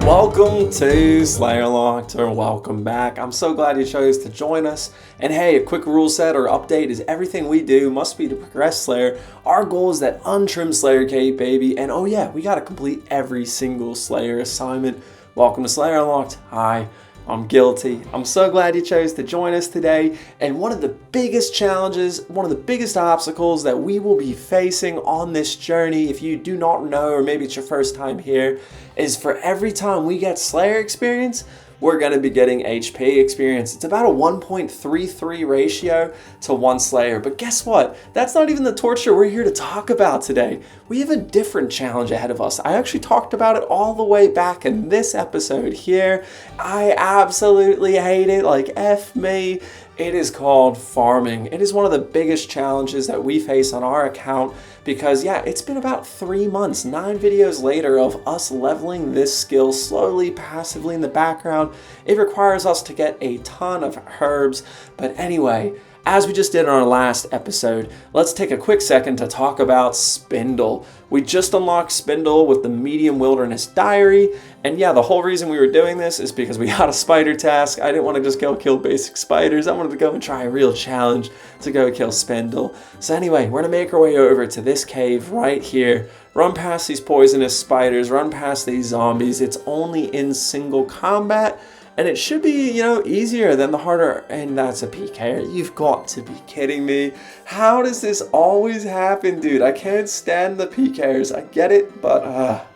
Welcome to Slayer Locked, or welcome back. I'm so glad you chose to join us. And hey, a quick rule set or update is everything we do must be to progress Slayer. Our goal is that Untrimmed Slayer Cape, baby. And oh yeah, we gotta complete every single Slayer assignment. Welcome to Slayer Locked. Hi, I'm guilty. I'm so glad you chose to join us today. And one of the biggest challenges, one of the biggest obstacles that we will be facing on this journey, if you do not know, or maybe it's your first time here, is for every time we get Slayer experience, we're going to be getting HP experience. It's about a 1.33 ratio to one Slayer. But guess what? That's not even the torture we're here to talk about today. We have a different challenge ahead of us. I actually talked about it all the way back in this episode here. I absolutely hate it, like F me. It is called farming. It is one of the biggest challenges that we face on our account because yeah, it's been about 3 months, 9 videos later of us leveling this skill slowly, passively in the background. It requires us to get a ton of herbs, but anyway, as we just did in our last episode, let's take a quick second to talk about Spindle. We just unlocked Spindle with the Medium Wilderness Diary, and yeah, the whole reason we were doing this is because we got a spider task. I didn't want to just go kill basic spiders. I wanted to go and try a real challenge to go kill Spindle. So anyway, we're gonna make our way over to this cave right here, run past these poisonous spiders, run past these zombies. It's only in single combat, and it should be, easier than the harder, and that's a PK. You've got to be kidding me. How does this always happen, dude? I can't stand the PKers. I get it, but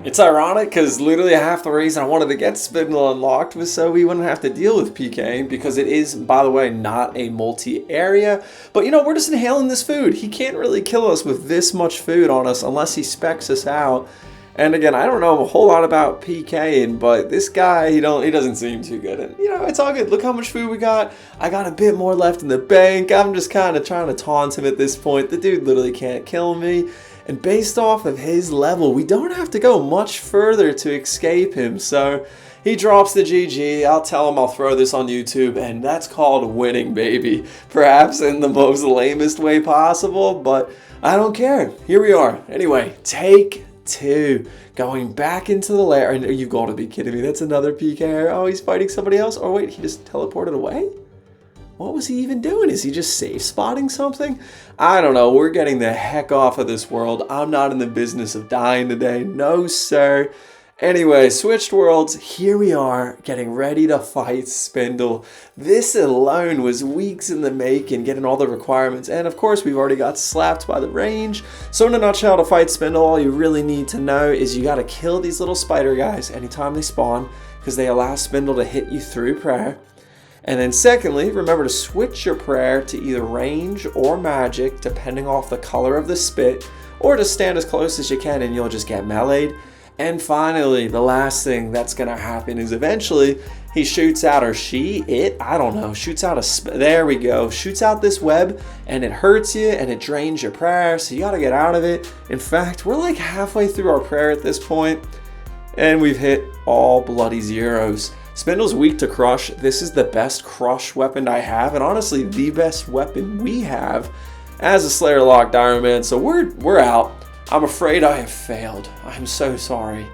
it's ironic because literally half the reason I wanted to get Spindle unlocked was so we wouldn't have to deal with PKing, because it is, by the way, not a multi-area. But we're just inhaling this food. He can't really kill us with this much food on us unless he specs us out. And again, I don't know a whole lot about PKing, but this guy, he doesn't seem too good. And it's all good. Look how much food we got. I got a bit more left in the bank. I'm just kind of trying to taunt him at this point. The dude literally can't kill me. And based off of his level, we don't have to go much further to escape him. So he drops the GG. I'll tell him I'll throw this on YouTube, and that's called winning, baby. Perhaps in the most lamest way possible, but I don't care. Here we are. Anyway, take 2, going back into the lair. And you've got to be kidding me. That's another PK. Oh, he's fighting somebody else. Or wait, he just teleported away? What was he even doing? Is he just safe spotting something? I don't know. We're getting the heck off of this world. I'm not in the business of dying today. No, sir. Anyway, switched worlds. Here we are, getting ready to fight Spindle. This alone was weeks in the making, getting all the requirements. And of course, we've already got slapped by the range. So in a nutshell, to fight Spindle, all you really need to know is you got to kill these little spider guys anytime they spawn, because they allow Spindle to hit you through prayer. And then secondly, remember to switch your prayer to either range or magic, depending off the color of the spit, or just stand as close as you can and you'll just get meleeed. And finally, the last thing that's going to happen is eventually he shoots out, or I don't know, shoots out there we go, shoots out this web, and it hurts you and it drains your prayer, so you got to get out of it. In fact, we're like halfway through our prayer at this point, and we've hit all bloody zeros. Spindle's weak to crush. This is the best crush weapon I have, and honestly, the best weapon we have as a Slayer Locked Ironman, so we're out. I'm afraid I have failed. I'm so sorry.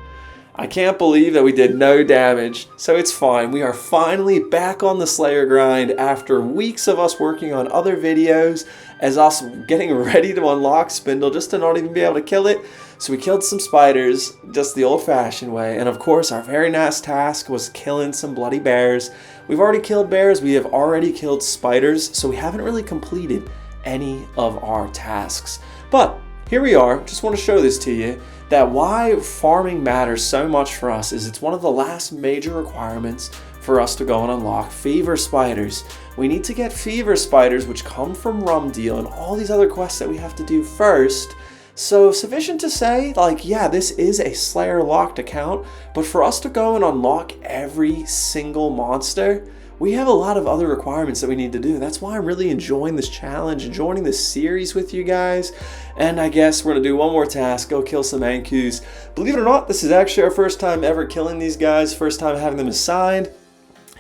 I can't believe that we did no damage, so it's fine. We are finally back on the Slayer grind after weeks of us working on other videos, as us getting ready to unlock Spindle just to not even be able to kill it. So we killed some spiders, just the old-fashioned way, and of course our very next task was killing some bloody bears. We've already killed bears, we have already killed spiders, so we haven't really completed any of our tasks. But here we are. Just want to show this to you, that why farming matters so much for us is it's one of the last major requirements for us to go and unlock fever spiders. We need to get fever spiders, which come from Rum Deal and all these other quests that we have to do first. So sufficient to say, yeah, this is a Slayer Locked account, but for us to go and unlock every single monster, we have a lot of other requirements that we need to do. That's why I'm really enjoying this challenge and joining this series with you guys. And I guess we're gonna do one more task, go kill some Ankus. Believe it or not, this is actually our first time ever killing these guys, first time having them assigned.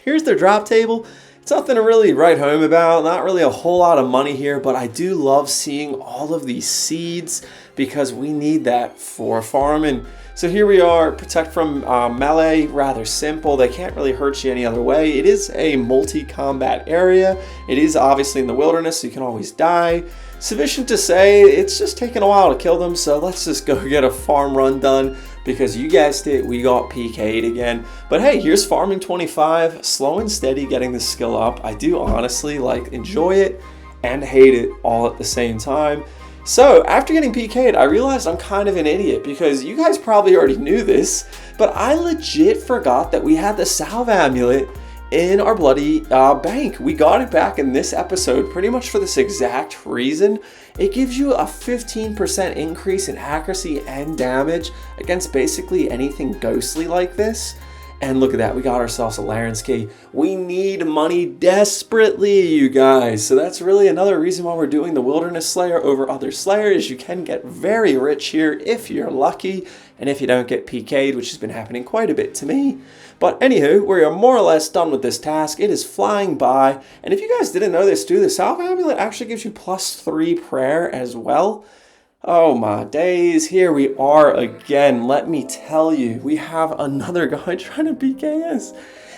Here's their drop table. It's nothing to really write home about, not really a whole lot of money here, but I do love seeing all of these seeds because we need that for farming. So here we are, protect from melee, rather simple. They can't really hurt you any other way. It is a multi-combat area. It is obviously in the wilderness, so you can always die. Sufficient to say, it's just taking a while to kill them, so let's just go get a farm run done, because you guessed it, we got PK'd again. But hey, here's farming 25, slow and steady getting the skill up. I do honestly enjoy it and hate it all at the same time. So after getting PK'd, I realized I'm kind of an idiot, because you guys probably already knew this, but I legit forgot that we had the salve amulet in our bloody bank. We got it back in this episode pretty much for this exact reason. It gives you a 15% increase in accuracy and damage against basically anything ghostly like this. And look at that, we got ourselves a rarest key. We need money desperately, you guys. So that's really another reason why we're doing the Wilderness Slayer over other Slayers. You can get very rich here if you're lucky, and if you don't get PK'd, which has been happening quite a bit to me. But anywho, we are more or less done with this task. It is flying by. And if you guys didn't know this too, the Salve Amulet actually gives you +3 prayer as well. Oh my days, here we are again. Let me tell you, we have another guy trying to PK us.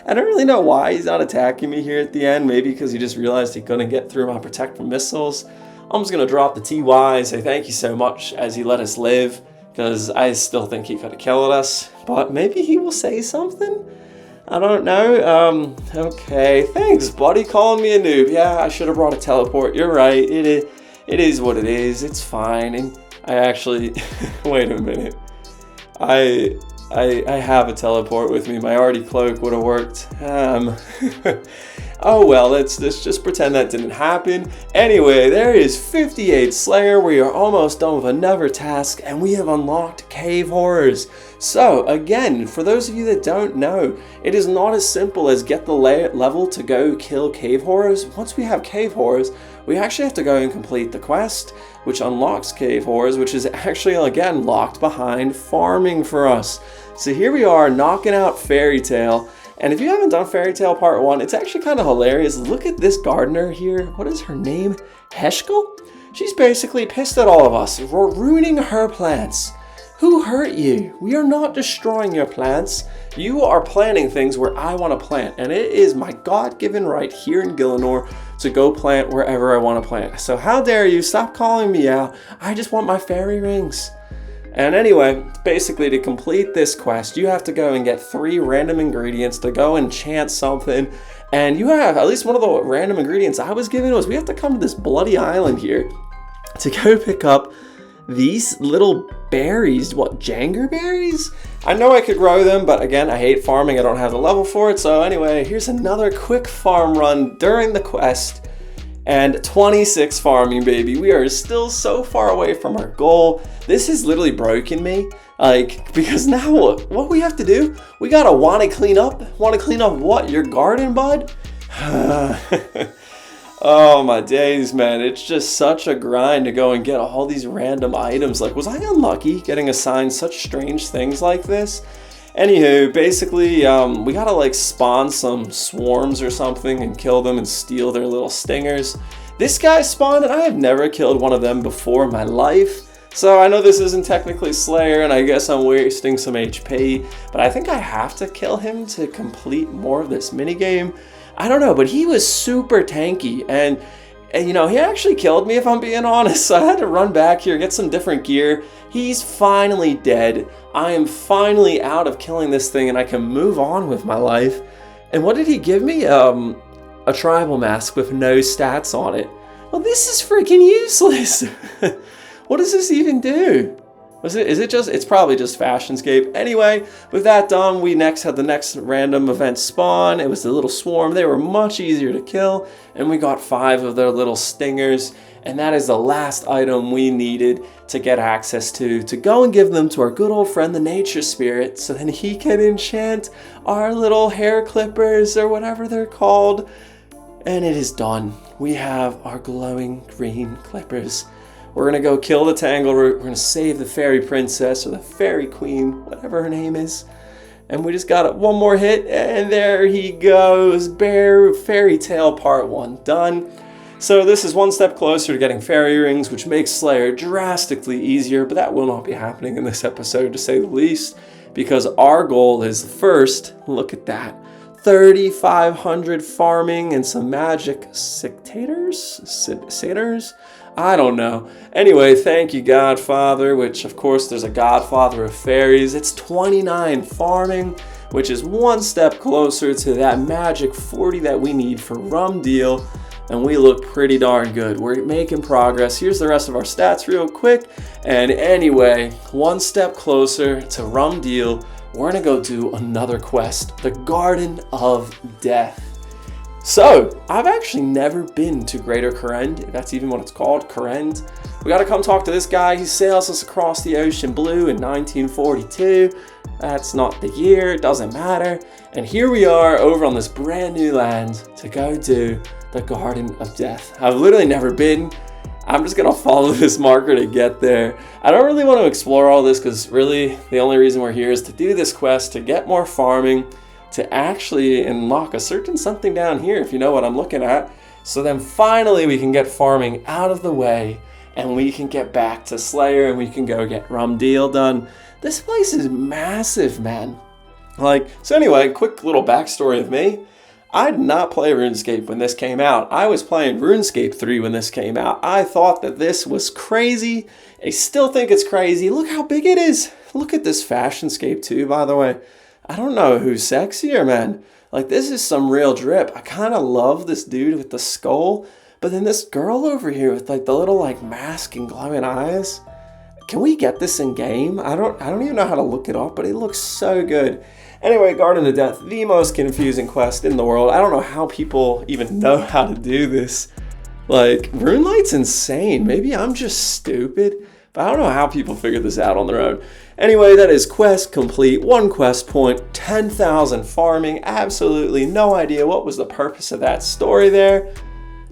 I don't really know why he's not attacking me here at the end. Maybe because he just realized he couldn't get through my protect from missiles. I'm just going to drop the TY, say thank you so much as he let us live, because I still think he could have killed us. But maybe he will say something? I don't know. Okay, thanks buddy, calling me a noob. Yeah, I should have brought a teleport. You're right, it is what it is. It's fine. And I actually, wait a minute. I have a teleport with me. My Artie cloak would have worked. Oh well, let's just pretend that didn't happen. Anyway, there is 58 Slayer. We are almost done with another task, and we have unlocked Cave Horrors. So again, for those of you that don't know, it is not as simple as get the level to go kill Cave Horrors. Once we have Cave Horrors, we actually have to go and complete the quest, which unlocks Cave Horrors, which is actually, again, locked behind farming for us. So here we are, knocking out Fairy Tale. And if you haven't done Fairy Tale Part 1, it's actually kind of hilarious. Look at this gardener here. What is her name? Heshkel? She's basically pissed at all of us. We're ruining her plants. Who hurt you? We are not destroying your plants. You are planting things where I want to plant. And it is my God-given right here in Gielinor to go plant wherever I want to plant. So how dare you? Stop calling me out. I just want my fairy rings. And anyway, basically to complete this quest, you have to go and get 3 random ingredients to go and chant something. And you have, at least one of the random ingredients I was given was we have to come to this bloody island here to go pick up these little berries. What, Janger berries? I know I could grow them, but again, I hate farming. I don't have the level for it. So anyway, here's another quick farm run during the quest. And 26 farming, baby. We are still so far away from our goal. This has literally broken me. Because now what we have to do? We gotta wanna clean up. Wanna clean up what? Your garden, bud? Oh my days, man. It's just such a grind to go and get all these random items. Was I unlucky getting assigned such strange things like this? Anywho, basically, we gotta spawn some swarms or something and kill them and steal their little stingers. This guy spawned and I have never killed one of them before in my life. So I know this isn't technically Slayer and I guess I'm wasting some HP, but I think I have to kill him to complete more of this minigame. I don't know, but he was super tanky and you know, he actually killed me if I'm being honest. So I had to run back here, get some different gear. He's finally dead. I am finally out of killing this thing and I can move on with my life. And what did he give me? A tribal mask with no stats on it. Well, this is freaking useless. What does this even do? It's probably just Fashionscape. Anyway, with that done, we next had the next random event spawn. It was the little swarm. They were much easier to kill, and we got 5 of their little stingers, and that is the last item we needed to get access to go and give them to our good old friend, the nature spirit, so then he can enchant our little hair clippers, or whatever they're called, and it is done. We have our glowing green clippers. We're gonna go kill the Tangleroot, we're gonna save the fairy princess, or the fairy queen, whatever her name is. And we just got one more hit, and there he goes. Fairy Tale Part 1 done. So this is one step closer to getting fairy rings, which makes Slayer drastically easier, but that will not be happening in this episode, to say the least, because our goal is first, look at that, 3,500 farming and some magic satyrs? I don't know. Anyway, thank you, Godfather, which of course there's a Godfather of fairies. It's 29 farming, which is one step closer to that magic 40 that we need for Rum Deal, and we look pretty darn good. We're making progress. Here's the rest of our stats real quick. And anyway, one step closer to Rum Deal, we're gonna go do another quest, the Garden of Death. So, I've actually never been to Greater Korend, if that's even what it's called, Korend. We gotta come talk to this guy. He sails us across the ocean blue in 1942. That's not the year, it doesn't matter. And here we are over on this brand new land to go do the Garden of Death. I've literally never been. I'm just gonna follow this marker to get there. I don't really want to explore all this because really the only reason we're here is to do this quest, to get more farming, to actually unlock a certain something down here, if you know what I'm looking at. So then finally we can get farming out of the way and we can get back to Slayer and we can go get Rum Deal done. This place is massive, man. So anyway, quick little backstory of me. I did not play RuneScape when this came out. I was playing RuneScape 3 when this came out. I thought that this was crazy. I still think it's crazy. Look how big it is. Look at this fashionscape too, by the way. I don't know who's sexier, man. This is some real drip. I kind of love this dude with the skull, but then this girl over here with the little mask and glowing eyes. Can we get this in game? I don't even know how to look it up, but it looks so good. Anyway, Garden of Death, the most confusing quest in the world. I don't know how people even know how to do this. RuneLight's insane. Maybe I'm just stupid, but I don't know how people figure this out on their own. Anyway, that is quest complete. 1 quest point, 10,000 farming. Absolutely no idea what was the purpose of that story there.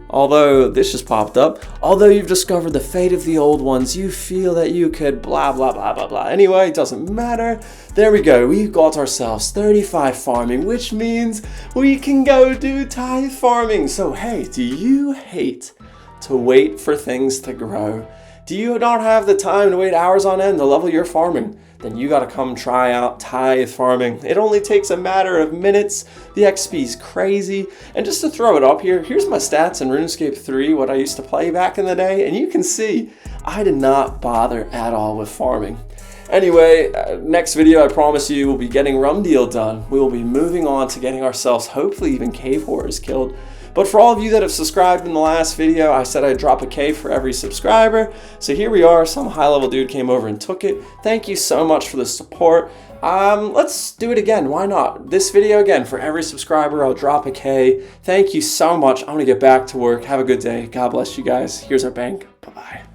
Although, this just popped up. Although you've discovered the fate of the old ones, you feel that you could blah, blah, blah, blah, blah. Anyway, it doesn't matter. There we go. We've got ourselves 35 farming, which means we can go do tithe farming. So, hey, do you hate to wait for things to grow? Do you not have the time to wait hours on end to level your farming? Then you gotta come try out tithe farming. It only takes a matter of minutes. The XP's crazy. And just to throw it up here, here's my stats in RuneScape 3, what I used to play back in the day, and you can see I did not bother at all with farming. Anyway, next video I promise you we'll be getting Rum Deal done. We will be moving on to getting ourselves hopefully even cave horrors killed. But for all of you that have subscribed in the last video, I said I'd drop a cave for every subscriber. So here we are, some high-level dude came over and took it. Thank you so much for the support. Let's do it again, why not? This video again, for every subscriber, I'll drop a K. Thank you so much. I'm gonna get back to work. Have a good day. God bless you guys. Here's our bank. Bye-bye.